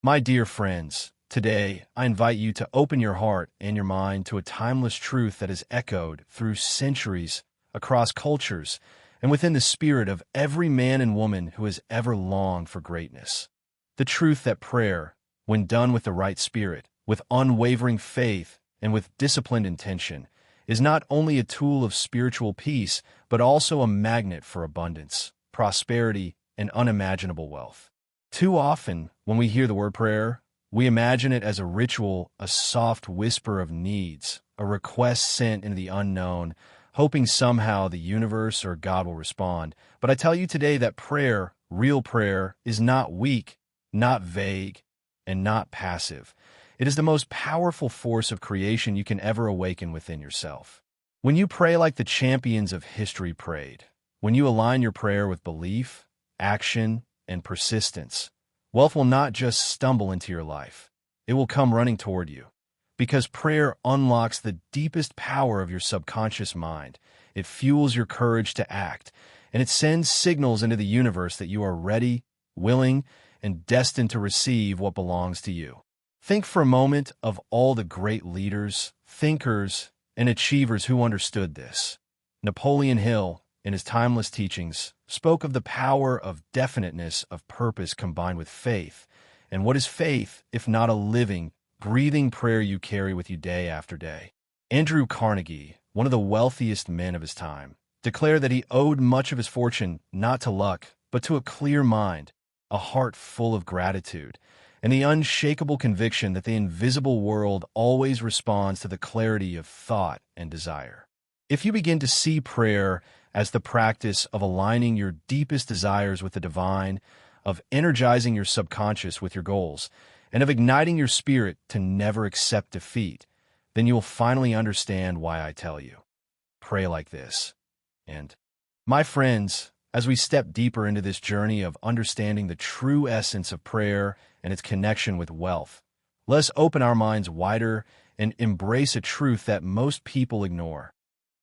My dear friends, today I invite you to open your heart and your mind to a timeless truth that has echoed through centuries, across cultures, and within the spirit of every man and woman who has ever longed for greatness. The truth that prayer, when done with the right spirit, with unwavering faith, and with disciplined intention, is not only a tool of spiritual peace, but also a magnet for abundance, prosperity, and unimaginable wealth. Too often, when we hear the word prayer, we imagine it as a ritual, a soft whisper of needs, a request sent into the unknown, hoping somehow the universe or God will respond. But I tell you today that prayer, real prayer, is not weak, not vague, and not passive. It is the most powerful force of creation you can ever awaken within yourself. When you pray like the champions of history prayed, when you align your prayer with belief, action, and persistence, wealth will not just stumble into your life. It will come running toward you. Because prayer unlocks the deepest power of your subconscious mind. It fuels your courage to act, and it sends signals into the universe that you are ready, willing, and destined to receive what belongs to you. Think for a moment of all the great leaders, thinkers, and achievers who understood this. Napoleon Hill, in his timeless teachings, spoke of the power of definiteness of purpose combined with faith. And what is faith if not a living, breathing prayer you carry with you day after day? Andrew Carnegie, one of the wealthiest men of his time, declared that he owed much of his fortune not to luck, but to a clear mind, a heart full of gratitude, and the unshakable conviction that the invisible world always responds to the clarity of thought and desire. If you begin to see prayer as the practice of aligning your deepest desires with the divine, of energizing your subconscious with your goals, and of igniting your spirit to never accept defeat, then you will finally understand why I tell you. Pray like this. And, my friends, as we step deeper into this journey of understanding the true essence of prayer and its connection with wealth, let us open our minds wider and embrace a truth that most people ignore.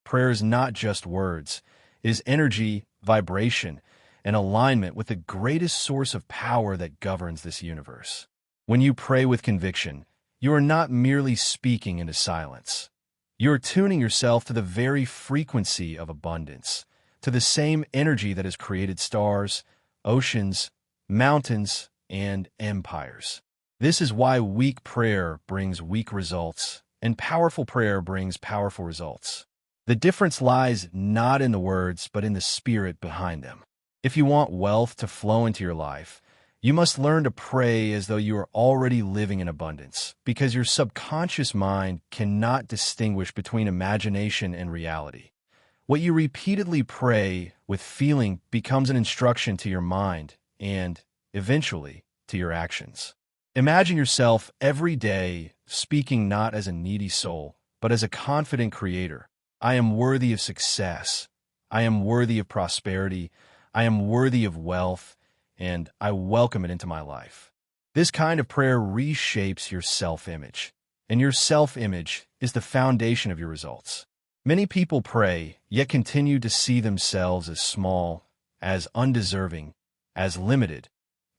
Prayer is not just words. It is energy, vibration, and alignment with the greatest source of power that governs this universe. When you pray with conviction, you are not merely speaking into silence. You are tuning yourself to the very frequency of abundance, to the same energy that has created stars, oceans, mountains, and empires. This is why weak prayer brings weak results, and powerful prayer brings powerful results. The difference lies not in the words, but in the spirit behind them. If you want wealth to flow into your life, you must learn to pray as though you are already living in abundance, because your subconscious mind cannot distinguish between imagination and reality. What you repeatedly pray with feeling becomes an instruction to your mind and, eventually, to your actions. Imagine yourself every day speaking not as a needy soul, but as a confident creator. I am worthy of success. I am worthy of prosperity. I am worthy of wealth, and I welcome it into my life. This kind of prayer reshapes your self-image, and your self-image is the foundation of your results. Many people pray, yet continue to see themselves as small, as undeserving, as limited,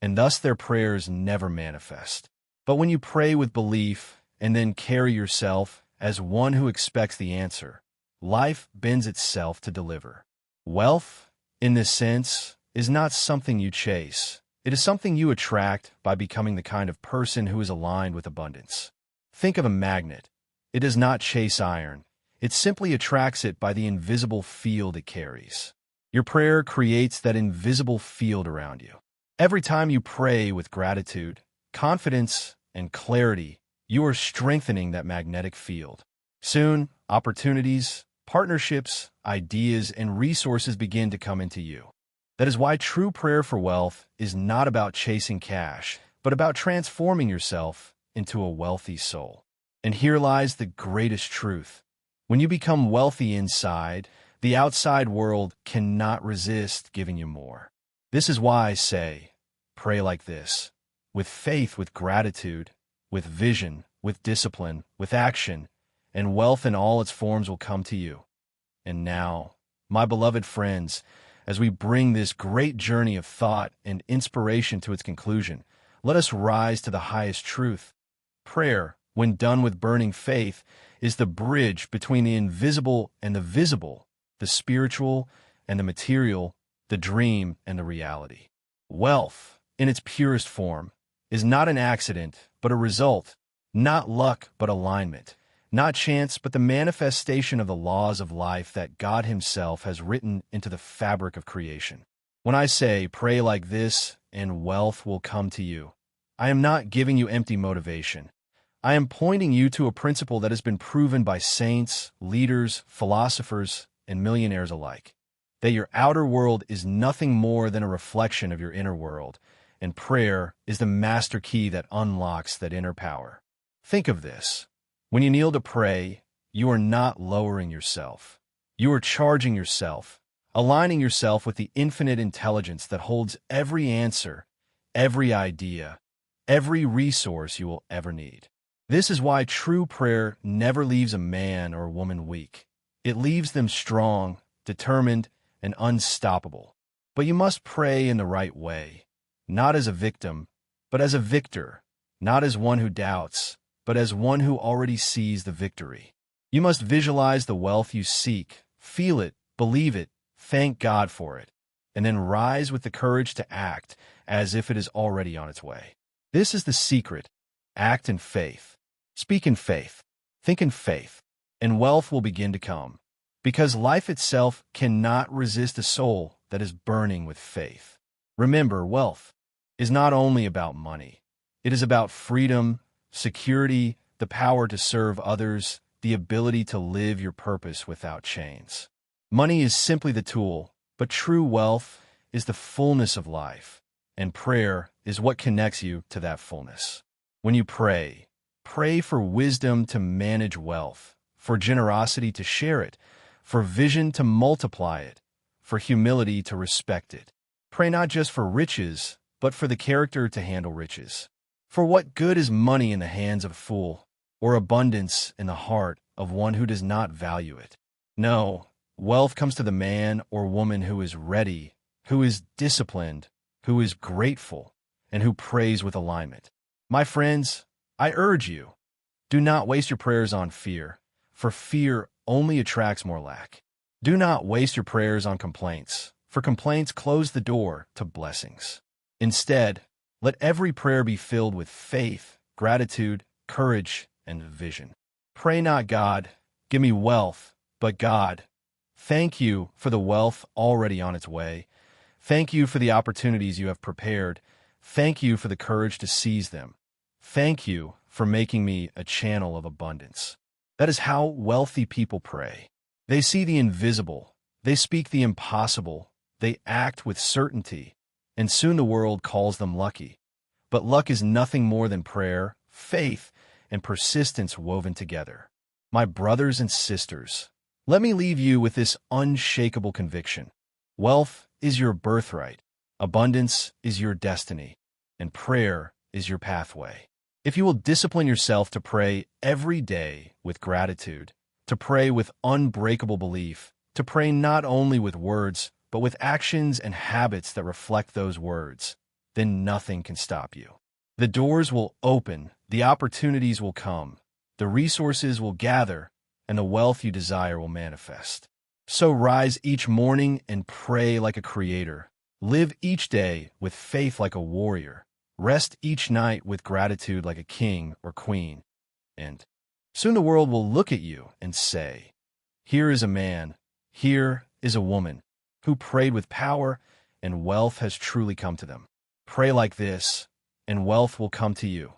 and thus their prayers never manifest. But when you pray with belief and then carry yourself as one who expects the answer, life bends itself to deliver. Wealth, in this sense, is not something you chase. It is something you attract by becoming the kind of person who is aligned with abundance. Think of a magnet. It does not chase iron. It simply attracts it by the invisible field it carries. Your prayer creates that invisible field around you. Every time you pray with gratitude, confidence, and clarity, you are strengthening that magnetic field. Soon, opportunities, partnerships, ideas, and resources begin to come into you. That is why true prayer for wealth is not about chasing cash, but about transforming yourself into a wealthy soul. And here lies the greatest truth. When you become wealthy inside, the outside world cannot resist giving you more. This is why I say, pray like this, with faith, with gratitude, with vision, with discipline, with action, and wealth in all its forms will come to you. And now, my beloved friends, as we bring this great journey of thought and inspiration to its conclusion, let us rise to the highest truth. Prayer, when done with burning faith, is the bridge between the invisible and the visible, the spiritual and the material, the dream and the reality. Wealth, in its purest form, is not an accident, but a result, not luck, but alignment, not chance, but the manifestation of the laws of life that God Himself has written into the fabric of creation. When I say, pray like this, and wealth will come to you, I am not giving you empty motivation. I am pointing you to a principle that has been proven by saints, leaders, philosophers, and millionaires alike, that your outer world is nothing more than a reflection of your inner world, and prayer is the master key that unlocks that inner power. Think of this. When you kneel to pray, you are not lowering yourself. You are charging yourself, aligning yourself with the infinite intelligence that holds every answer, every idea, every resource you will ever need. This is why true prayer never leaves a man or woman weak. It leaves them strong, determined, and unstoppable. But you must pray in the right way, not as a victim, but as a victor, not as one who doubts, but as one who already sees the victory. You must visualize the wealth you seek, feel it, believe it, thank God for it, and then rise with the courage to act as if it is already on its way. This is the secret. Act in faith. Speak in faith. Think in faith. And wealth will begin to come. Because life itself cannot resist a soul that is burning with faith. Remember, wealth is not only about money. It is about freedom, security, the power to serve others, the ability to live your purpose without chains. Money is simply the tool, but true wealth is the fullness of life, and prayer is what connects you to that fullness. When you pray, pray for wisdom to manage wealth, for generosity to share it, for vision to multiply it, for humility to respect it. Pray not just for riches, but for the character to handle riches. For what good is money in the hands of a fool, or abundance in the heart of one who does not value it? No, wealth comes to the man or woman who is ready, who is disciplined, who is grateful, and who prays with alignment. My friends, I urge you, do not waste your prayers on fear, for fear only attracts more lack. Do not waste your prayers on complaints, for complaints close the door to blessings. Instead, let every prayer be filled with faith, gratitude, courage, and vision. Pray not, God, give me wealth, but God, thank you for the wealth already on its way. Thank you for the opportunities you have prepared. Thank you for the courage to seize them. Thank you for making me a channel of abundance. That is how wealthy people pray. They see the invisible. They speak the impossible. They act with certainty. And soon the world calls them lucky. But luck is nothing more than prayer, faith, and persistence woven together. My brothers and sisters, let me leave you with this unshakable conviction. Wealth is your birthright. Abundance is your destiny. And prayer is your pathway. If you will discipline yourself to pray every day with gratitude, to pray with unbreakable belief, to pray not only with words, but with actions and habits that reflect those words, then nothing can stop you. The doors will open, the opportunities will come, the resources will gather, and the wealth you desire will manifest. So rise each morning and pray like a creator. Live each day with faith like a warrior. Rest each night with gratitude like a king or queen. And soon the world will look at you and say, here is a man, here is a woman, who prayed with power, and wealth has truly come to them. Pray like this, and wealth will come to you.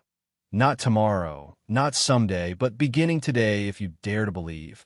Not tomorrow, not someday, but beginning today if you dare to believe.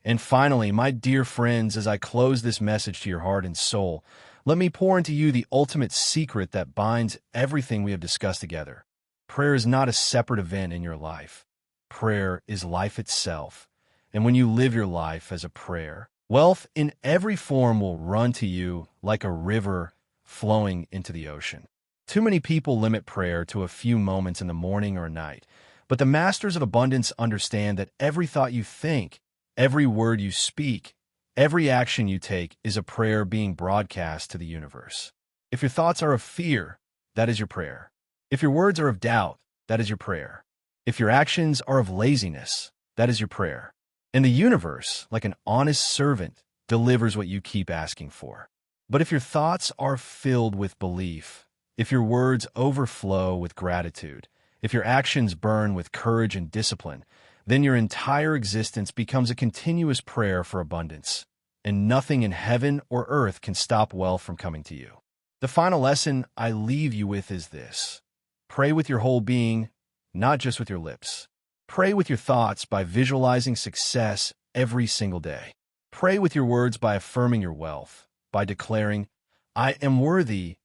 And finally, my dear friends, as I close this message to your heart and soul, let me pour into you the ultimate secret that binds everything we have discussed together. Prayer is not a separate event in your life. Prayer is life itself. And when you live your life as a prayer, wealth in every form will run to you like a river flowing into the ocean. Too many people limit prayer to a few moments in the morning or night, but the masters of abundance understand that every thought you think, every word you speak, every action you take is a prayer being broadcast to the universe. If your thoughts are of fear, that is your prayer. If your words are of doubt, that is your prayer. If your actions are of laziness, that is your prayer. And the universe, like an honest servant, delivers what you keep asking for. But if your thoughts are filled with belief, if your words overflow with gratitude, if your actions burn with courage and discipline, then your entire existence becomes a continuous prayer for abundance, and nothing in heaven or earth can stop wealth from coming to you. The final lesson I leave you with is this: pray with your whole being, not just with your lips. Pray with your thoughts by visualizing success every single day. Pray with your words by affirming your wealth, by declaring, I am worthy,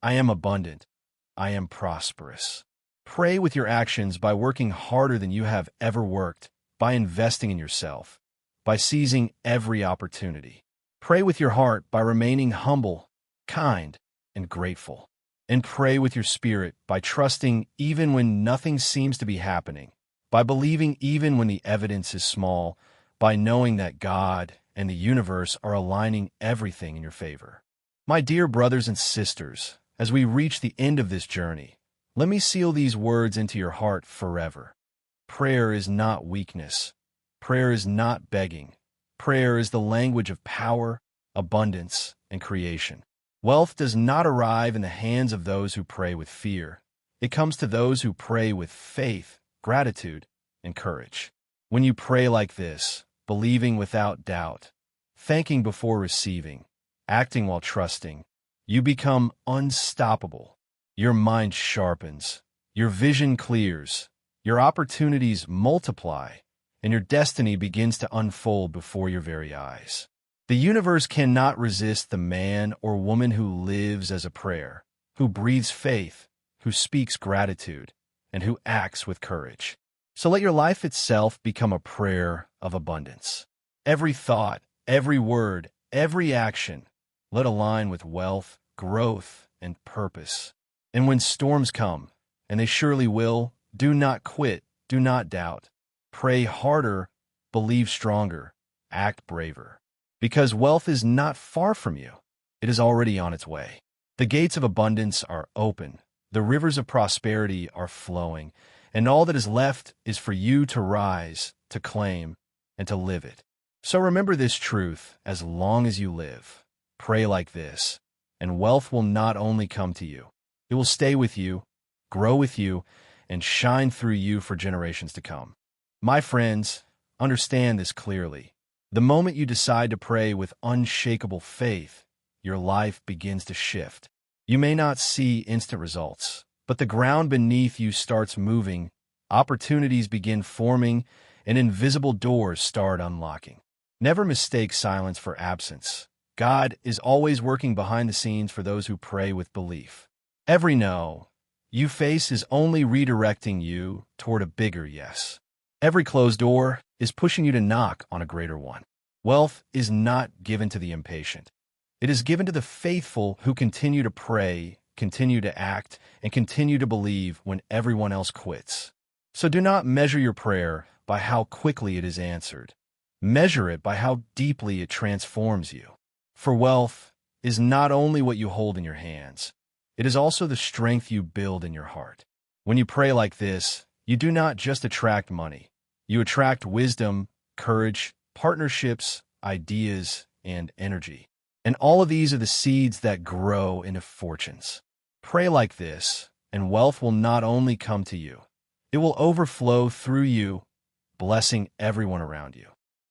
I am abundant, I am prosperous. Pray with your actions by working harder than you have ever worked, by investing in yourself, by seizing every opportunity. Pray with your heart by remaining humble, kind, and grateful. And pray with your spirit by trusting even when nothing seems to be happening, by believing even when the evidence is small, by knowing that God and the universe are aligning everything in your favor. My dear brothers and sisters, as we reach the end of this journey, let me seal these words into your heart forever. Prayer is not weakness. Prayer is not begging. Prayer is the language of power, abundance, and creation. Wealth does not arrive in the hands of those who pray with fear. It comes to those who pray with faith, gratitude, and courage. When you pray like this, believing without doubt, thanking before receiving, acting while trusting, you become unstoppable. Your mind sharpens, your vision clears, your opportunities multiply, and your destiny begins to unfold before your very eyes. The universe cannot resist the man or woman who lives as a prayer, who breathes faith, who speaks gratitude, and who acts with courage. So let your life itself become a prayer of abundance. Every thought, every word, every action, let align with wealth, growth, and purpose. And when storms come, and they surely will, do not quit, do not doubt. Pray harder, believe stronger, act braver. Because wealth is not far from you. It is already on its way. The gates of abundance are open. The rivers of prosperity are flowing. And all that is left is for you to rise, to claim, and to live it. So remember this truth as long as you live. Pray like this, and wealth will not only come to you. It will stay with you, grow with you, and shine through you for generations to come. My friends, understand this clearly. The moment you decide to pray with unshakable faith, your life begins to shift. You may not see instant results, but the ground beneath you starts moving, opportunities begin forming, and invisible doors start unlocking. Never mistake silence for absence. God is always working behind the scenes for those who pray with belief. Every no you face is only redirecting you toward a bigger yes. Every closed door is pushing you to knock on a greater one. Wealth is not given to the impatient. It is given to the faithful who continue to pray, continue to act, and continue to believe when everyone else quits. So do not measure your prayer by how quickly it is answered. Measure it by how deeply it transforms you. For wealth is not only what you hold in your hands, it is also the strength you build in your heart. When you pray like this, you do not just attract money. You attract wisdom, courage, partnerships, ideas, and energy. And all of these are the seeds that grow into fortunes. Pray like this, and wealth will not only come to you, it will overflow through you, blessing everyone around you.